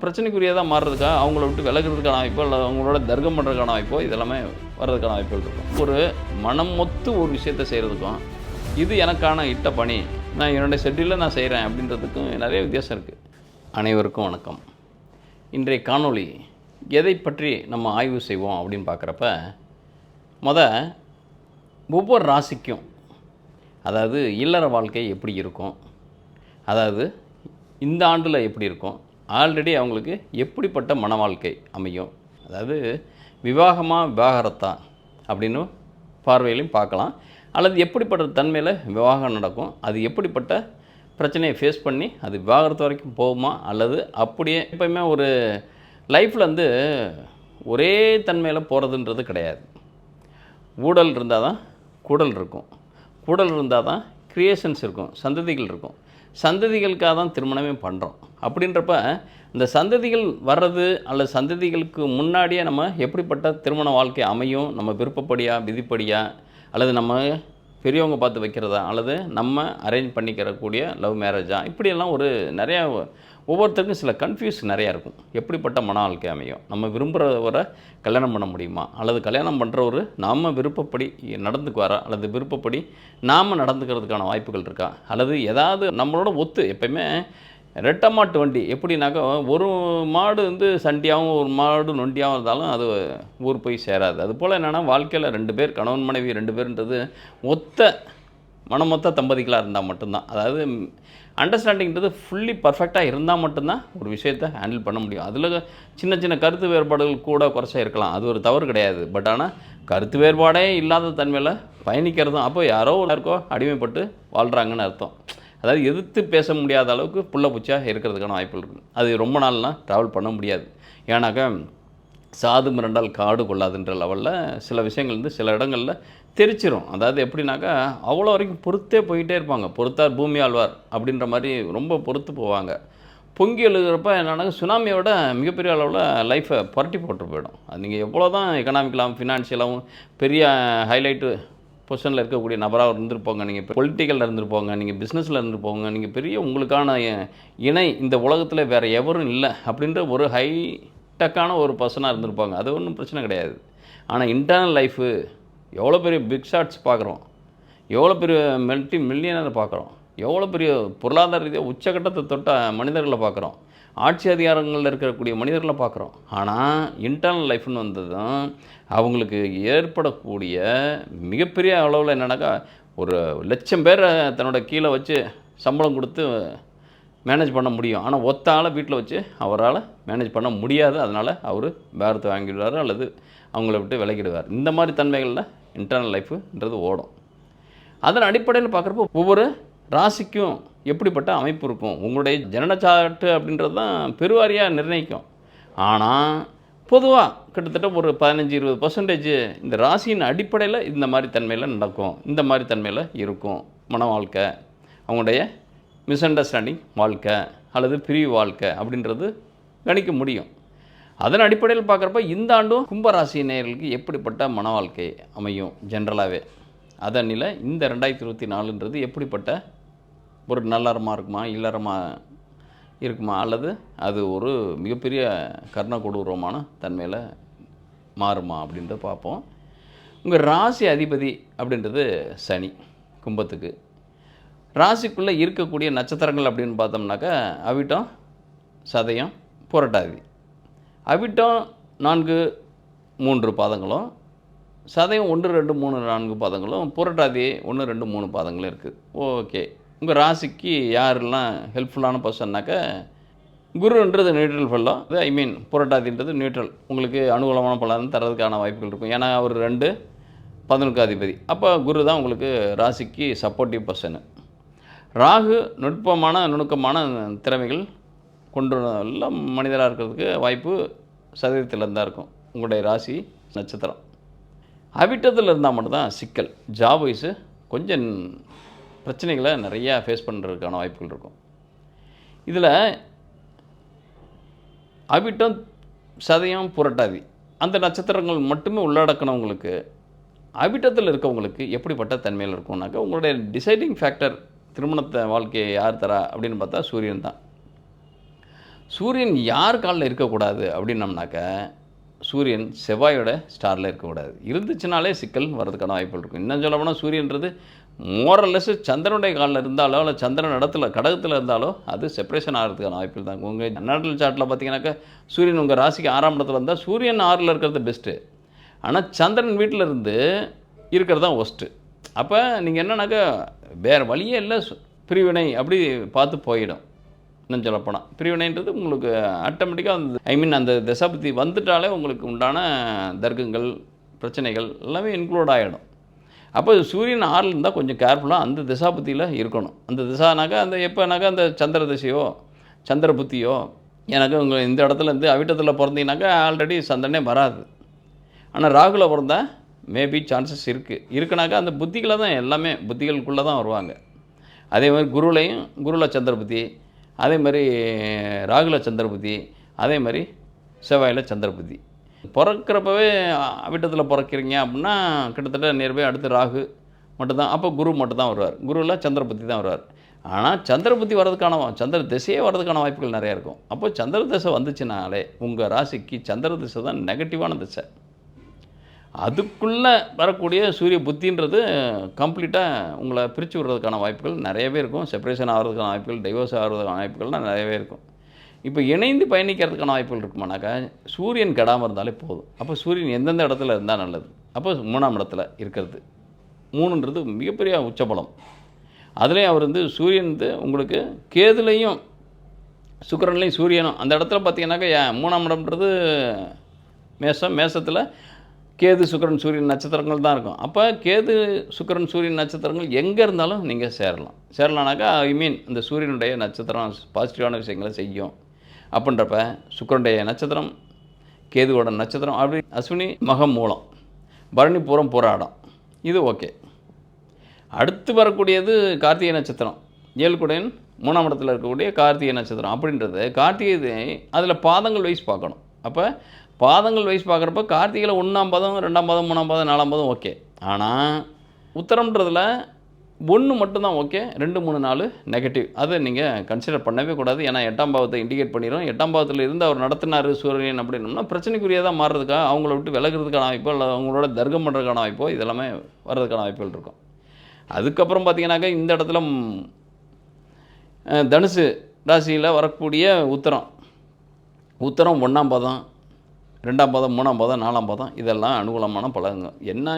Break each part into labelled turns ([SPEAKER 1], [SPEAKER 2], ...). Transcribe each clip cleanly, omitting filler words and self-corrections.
[SPEAKER 1] பிரச்சனைக்குரியதாக மாறுறதுக்காக அவங்கள விட்டு விலகிறதுக்கான வாய்ப்போ இல்லை அவங்களோட தர்க்கம் பண்ணுறதுக்கான வாய்ப்போ இதெல்லாமே வர்றதுக்கான வாய்ப்புகள் இருக்கும். ஒரு மனம் மொத்து ஒரு விஷயத்தை செய்கிறதுக்கும் இது எனக்கான இட்ட பணி, நான் என்னுடைய ஷெட்யூலில் நான் செய்கிறேன் அப்படின்றதுக்கும் நிறைய வித்தியாசம் இருக்குது. அனைவருக்கும் வணக்கம். இன்றைய காணொளி எதை பற்றி நம்ம ஆய்வு செய்வோம் அப்படின்னு பார்க்குறப்ப ஒவ்வொரு ராசிக்கும் அதாவது இல்லற வாழ்க்கை எப்படி இருக்கும், அதாவது இந்த ஆண்டில் எப்படி இருக்கும், ஆல்ரெடி அவங்களுக்கு எப்படிப்பட்ட மன வாழ்க்கை அமையும், அதாவது விவாகரத்தா அப்படின்னு பார்வையிலையும் பார்க்கலாம். அல்லது எப்படிப்பட்ட தன்மையில் விவாகம் நடக்கும், அது எப்படிப்பட்ட பிரச்சனையை ஃபேஸ் பண்ணி அது விவாகரத்து வரைக்கும் போகுமா, அல்லது அப்படியே எப்போயுமே ஒரு லைஃப்பில் ஒரே தன்மையில் போகிறதுன்றது கிடையாது. ஊடல் இருந்தால் தான் கூடல் இருக்கும், கூடல் இருந்தால் தான் க்ரியேஷன்ஸ் இருக்கும், சந்ததிகள் இருக்கும், சந்ததிகளுக்காக தான் திருமணமே பண்ணுறோம். அப்படின்றப்ப இந்த சந்ததிகள் வர்றது அல்லது சந்ததிகளுக்கு முன்னாடியே நம்ம எப்படிப்பட்ட திருமண வாழ்க்கை அமையும், நம்ம விருப்பப்படியா விதிப்படியா அல்லது நம்ம பெரியவங்க பார்த்து வைக்கிறதா அல்லது நம்ம அரேஞ்ச் பண்ணிக்கிறக்கூடிய லவ் மேரேஜா, இப்படியெல்லாம் ஒரு நிறையா ஒவ்வொருத்தருக்கும் சில கன்ஃபியூஸ் நிறையா இருக்கும். எப்படிப்பட்ட மன வாழ்க்கை அமையும், நம்ம விரும்புகிறவரை கல்யாணம் பண்ண முடியுமா, அல்லது கல்யாணம் பண்ணுறவர் நாம் விருப்பப்படி நடந்துக்குவாரா, அல்லது விருப்பப்படி நாம் நடந்துக்கிறதுக்கான வாய்ப்புகள் இருக்கா, அல்லது ஏதாவது நம்மளோட ஒத்து எப்பயுமே ரெட்டை மாட்டு வண்டி எப்படின்னாக்கா ஒரு மாடு சண்டியாகவும் ஒரு மாடு நொண்டியாகவும் இருந்தாலும் அது ஊர் போய் சேராது. அதுபோல் என்னென்னா வாழ்க்கையில் 2 பேர் கணவன் மனைவி 2 பேருன்றது மனமொத்த தம்பதிகளாக இருந்தால் மட்டும்தான், அதாவது அண்டர்ஸ்டாண்டிங்கிறது ஃபுல்லி பர்ஃபெக்டாக இருந்தால் மட்டும்தான் ஒரு விஷயத்தை ஹேண்டில் பண்ண முடியும். அதில் சின்ன சின்ன கருத்து வேறுபாடுகள் கூட குறைச்சா இருக்கலாம், அது ஒரு தவறு கிடையாது. பட் ஆனால் கருத்து வேறுபாடே இல்லாத தன்மையில் பயணிக்கிறதும் அப்போ யாரோ யாருக்கோ அடிமைப்பட்டு வாழ்கிறாங்கன்னு அர்த்தம். அதாவது எதிர்த்து பேச முடியாத அளவுக்கு புள்ள பூச்சியாக இருக்கிறதுக்கான வாய்ப்புகள் இருக்குது. அது ரொம்ப நாள்லாம் ட்ராவல் பண்ண முடியாது. ஏன்னாக்கா சாது மிரண்டால் காடு கொள்ளாதுன்ற லெவலில் சில விஷயங்கள் சில இடங்களில் தெரிச்சிரும். அதாவது எப்படின்னாக்கா அவ்வளோ வரைக்கும் பொறுத்தே போயிட்டே இருப்பாங்க. பொறுத்தார் பூமி ஆழ்வார் அப்படின்ற மாதிரி ரொம்ப பொறுத்து போவாங்க. பொங்கி எழுதுகிறப்ப என்னென்னா சுனாமியோட மிகப்பெரிய அளவில் லைஃப்பை புரட்டி போட்டு போயிடும். அது நீங்கள் எவ்வளோ தான் எக்கனாமிக்கலாகவும் ஃபினான்ஷியலாகவும் பெரிய ஹைலைட்டு பொசிஷனில் இருக்கக்கூடிய நபராக இருந்துருப்போங்க, நீங்கள் பொலிட்டிக்கலில் இருந்துருப்போங்க, நீங்கள் பிஸ்னஸில் இருந்துருப்போங்க, நீங்கள் பெரிய உங்களுக்கான இணை இந்த உலகத்தில் வேறு எவரும் இல்லை அப்படின்ற ஒரு ஹைடெக்கான ஒரு பர்சனாக இருந்திருப்பாங்க. அது ஒன்றும் பிரச்சனை கிடையாது. ஆனால் இன்டர்னல் லைஃபு எவ்வளோ பெரிய பிக் ஷாட்ஸ் பார்க்குறோம், எவ்வளோ பெரிய மில்லியனரை பார்க்குறோம், எவ்வளோ பெரிய பொருளாதார ரீதியாக உச்சகட்டத்தை தொட்ட மனிதர்களை பார்க்குறோம், ஆட்சி அதிகாரங்களில் இருக்கக்கூடிய மனிதர்களை பார்க்குறோம். ஆனால் இன்டர்னல் லைஃப்னு வந்ததும் அவங்களுக்கு ஏற்படக்கூடிய மிகப்பெரிய அளவில் என்னென்னாக்கா ஒரு 1,00,000 பேரை தன்னோட கீழே வச்சு சம்பளம் கொடுத்து மேனேஜ் பண்ண முடியும். ஆனால் ஒத்த ஆளை வீட்டில் வச்சு அவரால் மேனேஜ் பண்ண முடியாது. அதனால் அவர் பேரத்தை வாங்கிடுவார் அல்லது அவங்கள விட்டு விலகிடுவார். இந்த மாதிரி தன்மைகளில் இன்டர்னல் லைஃபுன்றது ஓடும். அதன் அடிப்படையில் பார்க்குறப்போ ஒவ்வொரு ராசிக்கும் எப்படிப்பட்ட அமைப்பு இருக்கும், உங்களுடைய ஜனனச்சாட்டு அப்படின்றது தான் பெருவாரியாக நிர்ணயிக்கும். ஆனால் பொதுவாக கிட்டத்தட்ட ஒரு 15-20% இந்த ராசியின் அடிப்படையில் இந்த மாதிரி தன்மையில் நடக்கும், இந்த மாதிரி தன்மையில் இருக்கும் மன வாழ்க்கை, அவங்களுடைய மிஸ் அண்டர்ஸ்டாண்டிங் வாழ்க்கை அல்லது பிரிவு வாழ்க்கை அப்படின்றது கணிக்க முடியும். அதன் அடிப்படையில் பார்க்குறப்ப இந்த ஆண்டும் கும்பராசி நேயர்களுக்கு எப்படிப்பட்ட மன வாழ்க்கை அமையும் ஜென்ரலாகவே, அதனில் இந்த 2024ன்றது எப்படிப்பட்ட ஒரு நல்லறமாக இருக்குமா, இல்லறமாக இருக்குமா, அல்லது அது ஒரு மிகப்பெரிய கர்ண கொடூரமான தன்மையில் மாறுமா அப்படின்றத பார்ப்போம். உங்கள் ராசி அதிபதி அப்படின்றது சனி. கும்பத்துக்கு ராசிக்குள்ளே இருக்கக்கூடிய நட்சத்திரங்கள் அப்படின்னு பார்த்தோம்னாக்கா அவிட்டம், சதயம், புரட்டாதி. அவிட்டம் 4-3 பாதங்களும், சதயம் 1, 2, 3, 4 பாதங்களும், புரட்டாதி 1, 2, 3 பாதங்களும் இருக்குது. ஓகே, உங்கள் ராசிக்கு யாரெல்லாம் ஹெல்ப்ஃபுல்லான பர்சன்னாக்கா குருன்றது நியூட்ரல் ஃபெல்லோ, புரட்டாதின்றது நியூட்ரல், உங்களுக்கு அனுகூலமான பலன் தரதுக்கான வாய்ப்புகள் இருக்கும். ஏன்னா அவர் 2-11 அதிபதி. அப்போ குரு தான் உங்களுக்கு ராசிக்கு சப்போர்ட்டிவ் பர்சனு. ராகு நுணுக்கமான திறமைகள் கொண்டுள்ள மனிதராக இருக்கிறதுக்கு வாய்ப்பு சதவீதத்தில் இருந்தால் இருக்கும் உங்களுடைய ராசி நட்சத்திரம். அவிட்டத்தில் இருந்தால் மட்டும்தான் சிக்கல், ஜாப் வைஸு கொஞ்சம் பிரச்சனைகளை நிறையா ஃபேஸ் பண்ணுறதுக்கான வாய்ப்புகள் இருக்கும். இதில் அவிட்டம், சதயம், புரட்டாதி அந்த நட்சத்திரங்கள் மட்டுமே உள்ளடக்கினவங்களுக்கு அவிட்டத்தில் இருக்கவங்களுக்கு எப்படிப்பட்ட தன்மையில் இருக்கும்னாக்கா உங்களுடைய டிசைடிங் ஃபேக்டர் திருமணத்தை வாழ்க்கையை யார் தரா அப்படின்னு பார்த்தா சூரியன் தான். சூரியன் யார் காலில் இருக்கக்கூடாது அப்படின்னம்னாக்க சூரியன் செவ்வாயோட ஸ்டாரில் இருக்கக்கூடாது. இருந்துச்சுனாலே சிக்கல் வர்றதுக்கான வாய்ப்புகள் இருக்கும். இன்னும் சொல்ல போனால் சூரியன்றது மோரல்லெஸ் சந்திரனுடைய காலில் இருந்தாலோ இல்லை சந்திரன் கடகத்தில் இருந்தாலோ அது செப்பரேஷன் ஆகிறதுக்கான வாய்ப்புகள் தான். உங்கள் நாட்டல் சார்ட்டில் பார்த்தீங்கன்னாக்கா சூரியன் உங்கள் ராசிக்கு 6ஆம் இடத்துல இருந்தால் சூரியன் 6ல் இருக்கிறது பெஸ்ட்டு. ஆனால் சந்திரன் வீட்டில் இருந்து இருக்கிறது தான் ஒஸ்ட்டு. அப்போ நீங்கள் என்னன்னாக்கா வேறு வழியே இல்லை, பிரிவினை அப்படி பார்த்து போயிடும். இன்னும் சொல்லப்போனால் பிரிவினைன்றது உங்களுக்கு ஆட்டோமேட்டிக்காக அந்த தசாபுத்தி வந்துட்டாலே உங்களுக்கு உண்டான தர்க்கங்கள் பிரச்சனைகள் எல்லாமே இன்க்ளூட் ஆகிடும். அப்போ சூரியன் 6ல் இருந்தால் கொஞ்சம் கேர்ஃபுல்லாக அந்த திசாபுத்தியில் இருக்கணும். அந்த திசானாக்கா அந்த எப்போனாக்கா அந்த சந்திர திசையோ சந்திர புத்தியோ எனக்கு உங்கள் இந்த இடத்துல இருந்து அவிட்டத்தில் பிறந்தீங்கன்னாக்கா ஆல்ரெடி சந்திரனே வராது. ஆனால் ராகுல பிறந்தால் மேபி சான்சஸ் இருக்குனாக்கா அந்த புத்திகளை தான் எல்லாமே புத்திகளுக்குள்ளே தான் வருவாங்க. அதே மாதிரி குருவில் சந்திர புத்தி, அதே மாதிரி ராகுல சந்திர புத்தி, அதே மாதிரி செவ்வாயில் சந்திர புத்தி. பிறக்கிறப்பவே அவிட்டத்தில் பிறக்கிறீங்க அப்படின்னா கிட்டத்தட்ட நியர்பை அடுத்து ராகு மட்டும்தான். அப்போ குரு மட்டும்தான் வருவார். குருவில் சந்திர புத்தி தான் வருவார். ஆனால் சந்திர புத்தி வர்றதுக்கான சந்திர திசையே வர்றதுக்கான வாய்ப்புகள் நிறையா இருக்கும். அப்போ சந்திர திசை வந்துச்சுனாலே உங்கள் ராசிக்கு சந்திர திசை தான் நெகட்டிவான திசை. அதுக்குள்ளே வரக்கூடிய சூரிய புத்தின்றது கம்ப்ளீட்டாக உங்களை பிரித்து விடுறதுக்கான வாய்ப்புகள் நிறையவே இருக்கும். செப்பரேஷன் ஆகிறதுக்கான வாய்ப்புகள், டைவர்ஸ் ஆகிறதுக்கான வாய்ப்புகள்லாம் நிறையவே இருக்கும். இப்போ இணைந்து பயணிக்கிறதுக்கான வாய்ப்புகள் இருக்குமானாக்கா சூரியன் கெடாமல் இருந்தாலே போதும். அப்போ சூரியன் எந்தெந்த இடத்துல இருந்தால் நல்லது? அப்போ 3ஆம் இடத்துல இருக்கிறது. 3ன்றது மிகப்பெரிய உச்சபலம். அதுலேயும் அவர் சூரியன் உங்களுக்கு கேதுலையும் சுக்கிரன்லையும் சூரியனும் அந்த இடத்துல பார்த்தீங்கன்னாக்கா 3ஆம் இடம்ன்றது மேசத்தில் கேது சுக்கிரன் சூரியன் நட்சத்திரங்கள் தான் இருக்கும். அப்போ கேது சுக்கிரன் சூரியன் நட்சத்திரங்கள் எங்கே இருந்தாலும் நீங்கள் சேரலாம்னாக்கா இந்த சூரியனுடைய நட்சத்திரம் பாசிட்டிவான விஷயங்களை செய்யும். அப்படின்றப்ப சுக்கிரனுடைய நட்சத்திரம், கேதுவோட நட்சத்திரம், அப்படி அஸ்வினி மகம் மூலம், பரணி பூரம் போராடம், இது ஓகே. அடுத்து வரக்கூடியது கார்த்திகை நட்சத்திரம், ஏழுக்குடையன் 3ஆம் இடத்துல இருக்கக்கூடிய கார்த்திகை நட்சத்திரம். அப்படின்றது கார்த்திகை அதில் பாதங்கள் வைஸ் பார்க்கணும். அப்போ பாதங்கள் வைஸ் பார்க்குறப்ப கார்த்திகையில் 1ஆம் பாதம், 2ஆம் பாதம், 3ஆம் பாதம், 4ஆம் பாதம் ஓகே. ஆனால் உத்தரம்ன்றதில் 1 மட்டும்தான் ஓகே, 2, 3, 4 நெகட்டிவ். அதை நீங்கள் கன்சிடர் பண்ணவே கூடாது. ஏன்னா 8ஆம் பாவத்தை இண்டிகேட் பண்ணிடும். 8ஆம் பாவத்தில் இருந்து அவர் நடத்தினார் சூரியன் அப்படின்னோம்னா பிரச்சனைக்குரியதாக மாறுறதுக்காக அவங்கள விட்டு விலகிறதுக்கான வாய்ப்போ இல்லை அவங்களோட தர்க்கம் பண்ணுறதுக்கான வாய்ப்போ இதெல்லாமே வர்றதுக்கான வாய்ப்புகள் இருக்கும். அதுக்கப்புறம் பார்த்தீங்கன்னாக்கா இந்த இடத்துல தனுசு ராசியில் வரக்கூடிய உத்தரம் 1ஆம் பாதம், 2ஆம் பாதம், 3ஆம் பாதம், 4ஆம் பாதம் இதெல்லாம் அனுகூலமான பலன்கள். என்ன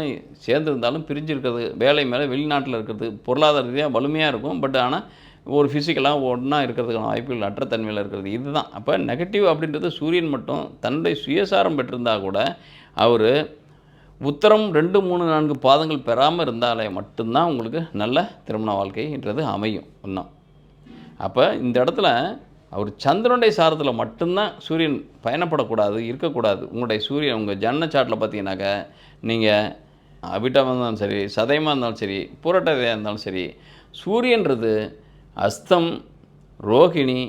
[SPEAKER 1] சேர்ந்துருந்தாலும் பிரிஞ்சிருக்கிறது, வேலை மேலே வெளிநாட்டில் இருக்கிறது, பொருளாதார ரீதியாக வலிமையாக இருக்கும். பட் ஆனால் ஒரு ஃபிசிக்கலாக ஒன்றா இருக்கிறதுக்கான வாய்ப்புகள் அற்ற தன்மையில் இருக்கிறது இதுதான். அப்போ நெகட்டிவ் அப்படின்றது சூரியன் மட்டும் தன்னுடைய சுயசாரம் பெற்றிருந்தால் கூட அவர் உத்தரம் 2, 3, 4 பாதங்கள் பெறாமல் இருந்தாலே மட்டும்தான் உங்களுக்கு நல்ல திருமண வாழ்க்கைன்றது அமையும் இன்னும். அப்போ இந்த இடத்துல அவர் சந்திரனுடைய சாரத்தில் மட்டும்தான் சூரியன் பயணப்படக்கூடாது, இருக்கக்கூடாது. உங்களுடைய சூரியன் உங்கள் ஜன்ன சாட்டில் பார்த்தீங்கன்னாக்கா நீங்கள் அபிட்டமாக இருந்தாலும் சரி, சதயமாக இருந்தாலும் சரி, பூரட்டாதியாக இருந்தாலும் சரி, சூரியன்றது அஸ்தம், ரோகிணி,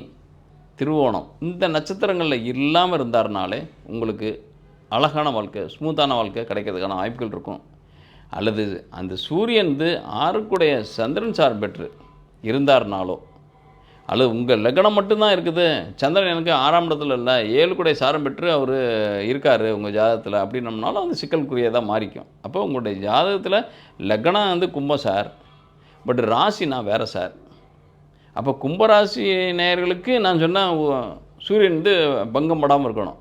[SPEAKER 1] திருவோணம் இந்த நட்சத்திரங்களில் இல்லாமல் இருந்தார்னாலே உங்களுக்கு அழகான வாழ்க்கை, ஸ்மூத்தான வாழ்க்கை கிடைக்கிறதுக்கான வாய்ப்புகள் இருக்கும். அல்லது அந்த சூரியன் 6க்குடைய சந்திரன் சார் பெற்று இருந்தார்னாலோ, அல்லது உங்கள் லக்னம் மட்டும்தான் இருக்குது, சந்திரன் எனக்கு 6ஆம் இடத்துல இல்லை, 7க்குடைய சாரம் பெற்று அவர் இருக்கார் உங்கள் ஜாதகத்தில் அப்படின்னம்னாலும் அந்த சிக்கலுக்குரியதாக மாறிக்கும். அப்போ உங்களுடைய ஜாதகத்தில் லக்னம் கும்பம் சார், பட் ராசினா வேறு சார். அப்போ கும்பராசி நேயர்களுக்கு நான் சொன்னால் சூரியன் பங்கம் படாமல் இருக்கணும்.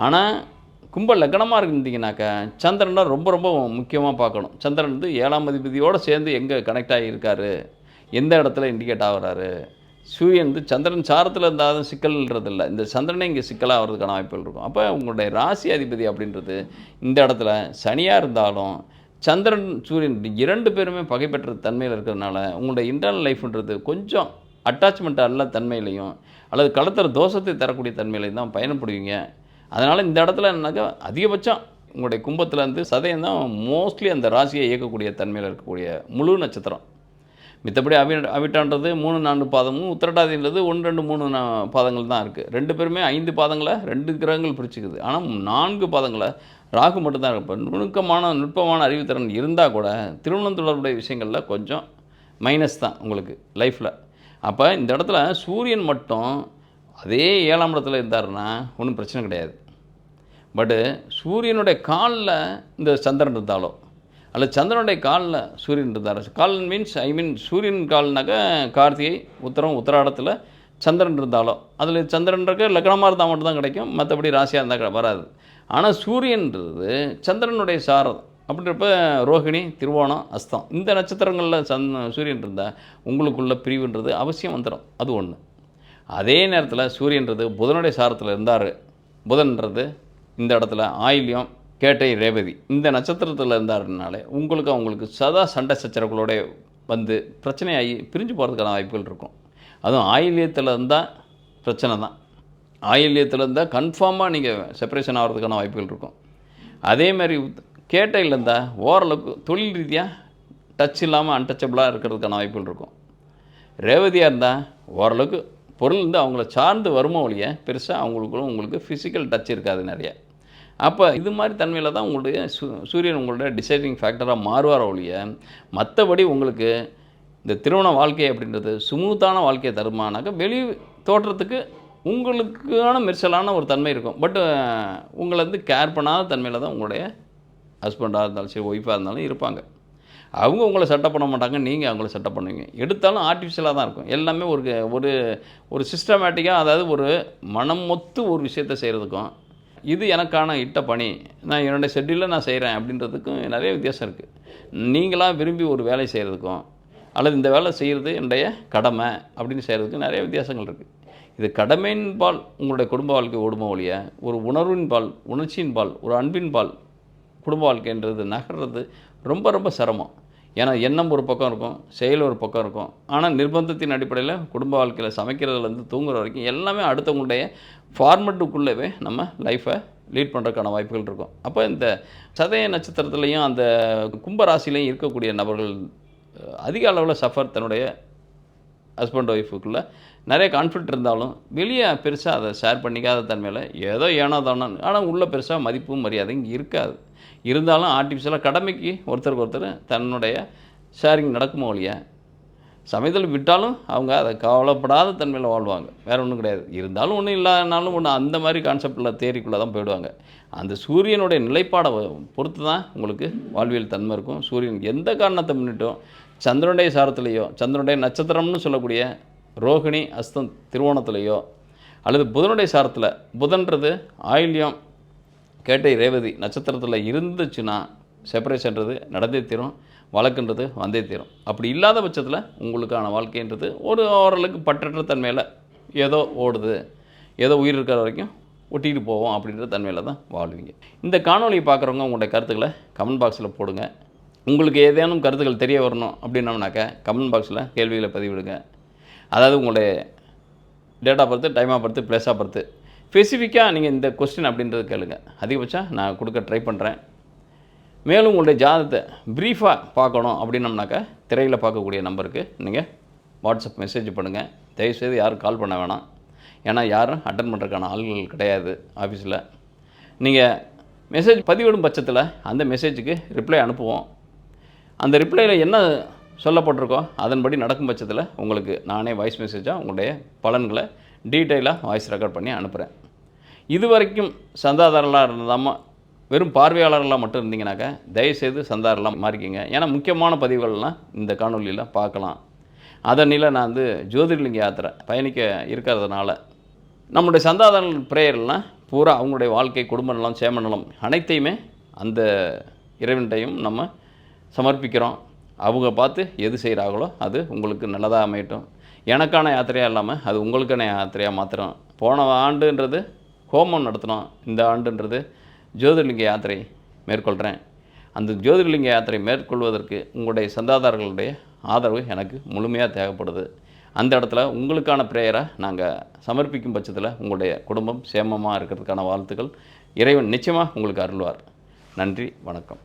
[SPEAKER 1] ஆனால் கும்ப லக்னமாக இருந்தீங்கன்னாக்கா சந்திரனை ரொம்ப ரொம்ப முக்கியமாக பார்க்கணும். சந்திரன் 7ஆம் அதிபதியோடு சேர்ந்து எங்கே கனெக்ட் ஆகியிருக்காரு, எந்த இடத்துல இண்டிகேட் ஆகிறாரு. சூரியன் சந்திரன் சாரத்தில் இருந்தாலும் சிக்கல்ன்றது இல்லை, இந்த சந்திரனே இங்கே சிக்கலாக வர்றதுக்கான வாய்ப்புகள் இருக்கும். அப்போ உங்களுடைய ராசி அதிபதி அப்படின்றது இந்த இடத்துல சனியாக இருந்தாலும் சந்திரன் சூரியன் 2 பேருமே பகை பெற்ற தன்மையில் இருக்கிறதுனால உங்களுடைய இன்டர்னல் லைஃப்ன்றது கொஞ்சம் அட்டாச்மெண்ட் அல்ல தன்மையிலையும் அல்லது கலத்தர தோஷத்தை தரக்கூடிய தன்மையிலையும் தான் பயணப்படுவீங்க. அதனால் இந்த இடத்துல என்னன்னாக்கா அதிகபட்சம் உங்களுடைய கும்பத்தில் சதயம் தான் மோஸ்ட்லி அந்த ராசியை இயக்கக்கூடிய தன்மையில் இருக்கக்கூடிய முழு நட்சத்திரம். மித்தபடி அவிட்டான்றது 3, 4 பாதமும், உத்திரட்டாதின்றது 1, 2, 3 பாதங்கள் தான் இருக்குது. 2 பேருமே 5 பாதங்களை 2 கிரகங்கள் பிரிச்சுக்குது. ஆனால் 4 பாதங்களை ராகு மட்டும்தான் இருக்கு. இப்போ நுட்பமான அறிவுத்திறன் இருந்தால் கூட திருமணம் தொடர்புடைய விஷயங்களில் கொஞ்சம் மைனஸ் தான் உங்களுக்கு லைஃப்பில். அப்போ இந்த இடத்துல சூரியன் மட்டும் அதே 7ஆம் இடத்துல இருந்தாருன்னா ஒன்றும் பிரச்சனை கிடையாது. பட்டு சூரியனுடைய காலில் இந்த சந்திரன் இருந்தாலோ, அல்லது சந்திரனுடைய காலில் சூரியன் இருந்தார். கால் மீன்ஸ் சூரியன் கால்னாக்கா கார்த்திகை, உத்திரம், உத்திராடத்தில் சந்திரன் இருந்தாலோ, அதில் சந்திரன்றக்கு லக்னமாக இருந்தால் மட்டும் தான் கிடைக்கும். மற்றபடி ராசியாக இருந்தால் வராது. ஆனால் சூரியன்றது சந்திரனுடைய சாரம். அப்படின்றப்ப ரோகிணி, திருவோணம், அஸ்தம் இந்த நட்சத்திரங்களில் சூரியன் இருந்தால் உங்களுக்குள்ள பிரிவுன்றது அவசியம் வந்துடும். அது ஒன்று. அதே நேரத்தில் சூரியன்றது புதனுடைய சாரத்தில் இருந்தார். புதன்றது இந்த இடத்துல ஆயில்யம், கேட்டை, ரேவதி இந்த நட்சத்திரத்தில் இருந்தாருனாலே அவங்களுக்கு சதா சண்டை சச்சரவுகளோட வந்து பிரச்சனையாகி பிரிஞ்சு போகிறதுக்கான வாய்ப்புகள் இருக்கும். அதுவும் ஆயில்யத்தில் இருந்தால் பிரச்சனை தான். ஆயில்யத்தில் இருந்தால் கன்ஃபார்மாக நீங்கள் செப்பரேஷன் ஆகிறதுக்கான வாய்ப்புகள் இருக்கும். அதேமாதிரி கேட்டையில் இருந்தால் ஓரளவுக்கு தொழில் ரீதியாக டச் இல்லாமல் அன்டச்சபிளாக இருக்கிறதுக்கான வாய்ப்புகள் இருக்கும். ரேவதியாக இருந்தால் ஓரளவுக்கு பொருள் அவங்கள சார்ந்து வருமா ஒழிய பெருசாக உங்களுக்கு ஃபிசிக்கல் டச் இருக்காது நிறைய. அப்போ இது மாதிரி தன்மையில் தான் உங்களுடைய சூரியன் உங்களுடைய டிசைடிங் ஃபேக்டராக மாறுவார் ஒழிய மற்றபடி உங்களுக்கு இந்த திருமண வாழ்க்கை அப்படின்றது சுமூத்தான வாழ்க்கையை தருமானாக்க வெளி தோற்றத்துக்கு உங்களுக்கான மெர்சலான ஒரு தன்மை இருக்கும். பட் உங்களை கேர் பண்ணாத தன்மையில் தான் உங்களுடைய ஹஸ்பண்டாக இருந்தாலும் சரி, ஒய்ஃபாக இருந்தாலும் இருப்பாங்க. அவங்க உங்களை செட்டப் பண்ண மாட்டாங்க, நீங்கள் அவங்கள செட்டப் பண்ணுவீங்க. எடுத்தாலும் ஆர்டிஃபிஷியலாக தான் இருக்கும். எல்லாமே ஒரு ஒரு சிஸ்டமேட்டிக்காக, அதாவது ஒரு மனம் மொத்து ஒரு விஷயத்தை செய்கிறதுக்கும், இது எனக்கான இட்ட பணி, நான் என்னுடைய ஷெட்யூலில் நான் செய்கிறேன் அப்படின்றதுக்கும் நிறைய வித்தியாசம் இருக்குது. நீங்களாக விரும்பி ஒரு வேலை செய்கிறதுக்கும், அல்லது இந்த வேலை செய்கிறது என்னுடைய கடமை அப்படின்னு செய்கிறதுக்கும் நிறைய வித்தியாசங்கள் இருக்குது. இது கடமையின் பால் உங்களுடைய குடும்ப வாழ்க்கை ஓடுமோ ஒழிய ஒரு உணர்வின் பால், உணர்ச்சியின் பால், ஒரு அன்பின் பால் குடும்ப வாழ்க்கைன்றது நகர்றது ரொம்ப ரொம்ப சிரமம். ஏன்னா எண்ணம் ஒரு பக்கம் இருக்கும், செயல் ஒரு பக்கம் இருக்கும். ஆனால் நிர்பந்தத்தின் அடிப்படையில் குடும்ப வாழ்க்கையில் சமைக்கிறதுலேருந்து தூங்குற வரைக்கும் எல்லாமே அடுத்தவங்களுடைய ஃபார்மெட்டுக்குள்ளவே நம்ம லைஃப்பை லீட் பண்ணுறதுக்கான வாய்ப்புகள் இருக்கும். அப்போ இந்த சதய நட்சத்திரத்துலேயும் அந்த கும்பராசிலையும் இருக்கக்கூடிய நபர்கள் அதிக அளவில் சஃபர் தன்னுடைய ஹஸ்பண்ட் ஒய்ஃபுக்குள்ளே நிறைய கான்ஃப்ளிக்ட் இருந்தாலும் வெளியே பெருசாக அதை ஷேர் பண்ணிக்காத தன்மையில் ஏதோ ஏனோ தானோ, ஆனால் உள்ளே பெருசாக மதிப்பும் மரியாதையும் இங்கே இருக்காது. இருந்தாலும் ஆர்டிஃபிஷியலாக கடமைக்கு ஒருத்தருக்கு ஒருத்தர் தன்னுடைய ஷேரிங் நடக்குமோ ஒழிய சமயத்தில் விட்டாலும் அவங்க அதை கவலைப்படாத தன்மையில் வாழ்வாங்க. வேறு ஒன்றும் கிடையாது. இருந்தாலும் ஒன்றும் இல்லாதனாலும் ஒன்று அந்த மாதிரி கான்செப்டில் தேரிக்குள்ளே தான் போயிடுவாங்க. அந்த சூரியனுடைய நிலைப்பாடை பொறுத்து தான் உங்களுக்கு வாழ்வியல் தன்மை இருக்கும். சூரியன் எந்த காரணத்தை முன்னிட்டும் சந்திரனுடைய சாரத்திலேயோ, சந்திரனுடைய நட்சத்திரம்னு சொல்லக்கூடிய ரோகிணி, அஸ்தம், திருவோணத்துலேயோ, அல்லது புதனுடைய சாரத்தில், புதன்றது ஆயில்யம், கேட்டை, ரேவதி நட்சத்திரத்தில் இருந்துச்சுன்னா செப்பரேஷன்றது நடந்தே தீரும், வழக்குன்றது வந்தே தீரும். அப்படி இல்லாத பட்சத்தில் உங்களுக்கான வாழ்க்கைன்றது ஓரளவுக்கு பற்றற்ற தன்மையில் ஏதோ ஓடுது, ஏதோ உயிர் இருக்கிற வரைக்கும் ஒட்டிகிட்டு போவோம் அப்படின்ற தன்மையில் தான் வாழ்வீங்க. இந்த காணொலியை பார்க்குறவங்க உங்களுடைய கருத்துக்களை கமெண்ட் பாக்ஸில் போடுங்க. உங்களுக்கு ஏதேனும் கருத்துக்கள் தெரிய வரணும் அப்படின்னோம்னாக்க கமெண்ட் பாக்ஸில் கேள்விகளை பதிவிடுங்க. அதாவது உங்களுடைய date of birth, time of birth, place of birth ஸ்பெசிஃபிக்காக நீங்கள் இந்த கொஸ்டின் அப்படின்றது கேளுங்க. அதிகபட்சம் நான் கொடுக்க ட்ரை பண்ணுறேன். மேலும் உங்களுடைய ஜாதகத்தை ப்ரீஃபாக பார்க்கணும் அப்படின்னம்னாக்கா திரையில் பார்க்கக்கூடிய நம்பருக்கு நீங்கள் வாட்ஸ்அப் மெசேஜ் பண்ணுங்கள். தயவுசெய்து யாரும் கால் பண்ண வேணாம். ஏன்னா யாரும் அட்டன் பண்ணுறதுக்கான ஆள்கள் கிடையாது ஆஃபீஸில். நீங்கள் மெசேஜ் பதிவிடும் பட்சத்தில் அந்த மெசேஜுக்கு ரிப்ளை அனுப்புவோம். அந்த ரிப்ளையில் என்ன சொல்லப்பட்டிருக்கோ அதன்படி நடக்கும் பட்சத்தில் உங்களுக்கு நானே வாய்ஸ் மெசேஜாக உங்களுடைய பலன்களை டீட்டெயிலாக வாய்ஸ் ரெக்கார்ட் பண்ணி அனுப்புகிறேன். இது வரைக்கும் சந்தாதாரர்களாக இருந்தாமல் வெறும் பார்வையாளர்களாக மட்டும் இருந்தீங்கன்னாக்கா தயவுசெய்து சந்தாதாரர்களாக மாறிக்கிங்க. ஏன்னா முக்கியமான பதிவுகள்லாம் இந்த காணொலியில் பார்க்கலாம். அதனில நான் ஜோதிர்லிங்க யாத்திரை பயணிக்க இருக்கிறதுனால நம்முடைய சந்தாதாரர்கள் ப்ரேயர்லாம் பூரா அவங்களுடைய வாழ்க்கை, குடும்ப நலம், சேம நலம் அனைத்தையுமே அந்த இறைவன்கிட்டையும் நம்ம சமர்ப்பிக்கிறோம். அவங்க பார்த்து எது செய்கிறாங்களோ அது உங்களுக்கு நல்லதாக அமையட்டும். எனக்கான யாத்திரையாக இல்லாமல் அது உங்களுக்கான யாத்திரையாக மாத்திரம். போன ஆண்டுன்றது ஹோமம் நடத்தினோம், இந்த ஆண்டுன்றது ஜோதிர்லிங்க யாத்திரை மேற்கொள்கிறேன். அந்த ஜோதிர்லிங்க யாத்திரை மேற்கொள்வதற்கு உங்களுடைய சந்தாதாரர்களுடைய ஆதரவு எனக்கு முழுமையாக தேவைப்படுது. அந்த இடத்துல உங்களுக்கான ப்ரேயரை நாங்கள் சமர்ப்பிக்கும் பட்சத்தில் உங்களுடைய குடும்பம் சேமமாக இருக்கிறதுக்கான வாழ்த்துக்கள் இறைவன் நிச்சயமாக உங்களுக்கு அருள்வார். நன்றி, வணக்கம்.